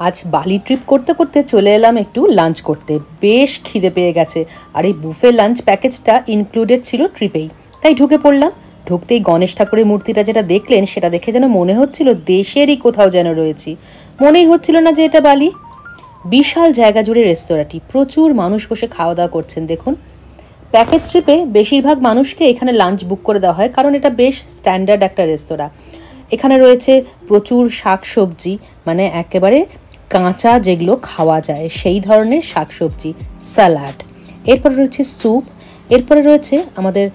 আজ বালি ট্রিপ করতে করতে চলে এলাম একটু লাঞ্চ করতে। বেশ খিদে পেয়ে গেছে, আর এই বুফে লাঞ্চ প্যাকেজটা ইনক্লুডেড ছিল ট্রিপেই, তাই ঢুকে পড়লাম। ঢুকতেই গণেশ ঠাকুরের মূর্তিটা যেটা দেখলেন, সেটা দেখে যেন মনে হচ্ছিল দেশেরই কোথাও যেন রয়েছি, মনেই হচ্ছিল না যে এটা বালি। বিশাল জায়গা জুড়ে রেস্তোরাঁটি, প্রচুর মানুষ বসে খাওয়া দাওয়া করছেন। দেখুন, প্যাকেজ ট্রিপে বেশিরভাগ মানুষকে এখানে লাঞ্চ বুক করে দেওয়া হয়, কারণ এটা বেশ স্ট্যান্ডার্ড একটা রেস্তোরাঁ। এখানে রয়েছে প্রচুর শাকসবজি, মানে একেবারে কাঁচা যেগুলো খাওয়া যায় সেই ধরনের শাকসবজি, স্যালাড, এরপরে রয়েছে স্যুপ, এরপরে রয়েছে আমাদের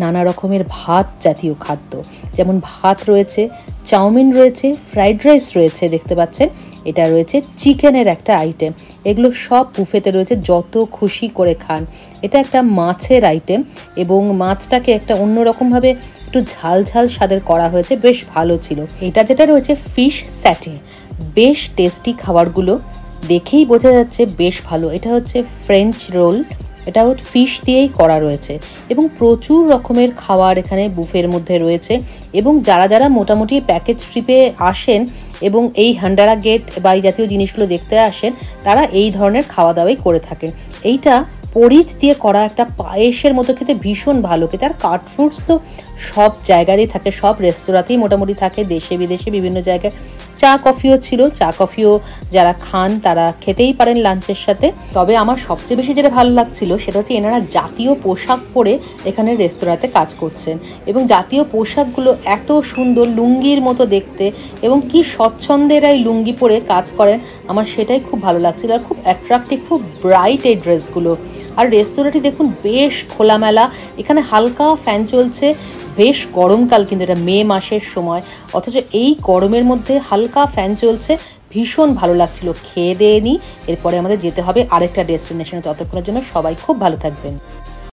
নানা রকমের ভাত জাতীয় খাদ্য, যেমন ভাত রয়েছে, চাউমিন রয়েছে, ফ্রাইড রাইস রয়েছে, দেখতে পাচ্ছেন এটা রয়েছে চিকেনের একটা আইটেম। এগুলো সব বুফেতে রয়েছে, যত খুশি করে খান। এটা একটা মাছের আইটেম, এবং মাছটাকে একটা অন্যরকমভাবে একটু ঝাল ঝাল স্বাদের করা হয়েছে, বেশ ভালো ছিল। এটা যেটা রয়েছে ফিশ স্যাটে, বেশ টেস্টি খাবারগুলো, দেখেই বোঝা যাচ্ছে বেশ ভালো। এটা হচ্ছে ফ্রেঞ্চ রোল, এটাও ফিশ দিয়েই করা রয়েছে, এবং প্রচুর রকমের খাবার এখানে বুফের মধ্যে রয়েছে। এবং যারা যারা মোটামুটি প্যাকেজ ট্রিপে আসেন এবং এই হান্ডারা গেট বা এই জাতীয় জিনিসগুলো দেখতে আসেন, তারা এই ধরনের খাওয়া দাওয়াই করে থাকেন। এইটা পরিচ দিয়ে করা একটা পায়েসের মতো খেতে ভীষণ ভালো খেতে। আর কাট ফ্রুটস তো সব জায়গাতেই থাকে, সব রেস্তোরাঁতেই মোটামুটি থাকে, দেশে বিদেশে বিভিন্ন জায়গায়। চা কফিও ছিল, চা কফিও যারা খান তারা খেতেই পারেন লাঞ্চের সাথে। তবে আমার সবচেয়ে বেশি যেটা ভালো লাগছিল সেটা হচ্ছে এনারা জাতীয় পোশাক পরে এখানে রেস্তোরাঁতে কাজ করছেন, এবং জাতীয় পোশাকগুলো এত সুন্দর, লুঙ্গির মতো দেখতে, এবং কি স্বচ্ছন্দে এরা এই লুঙ্গি পরে কাজ করেন, আমার সেটাই খুব ভালো লাগছিল। আর খুব অ্যাট্রাকটিভ, খুব ব্রাইট এই ড্রেসগুলো। আর রেস্তোরাঁটি দেখুন বেশ খোলামেলা, এখানে হালকা ফ্যান চলছে। বেশ গরমকাল, কিন্তু এটা মে মাসের সময়, অথচ এই গরমের মধ্যে হালকা ফ্যান চলছে, ভীষণ ভালো লাগছিল। খেয়ে দিয়ে নিই, এরপরে আমাদের যেতে হবে আরেকটা ডেস্টিনেশনে। ততক্ষণের জন্য সবাই খুব ভালো থাকবেন।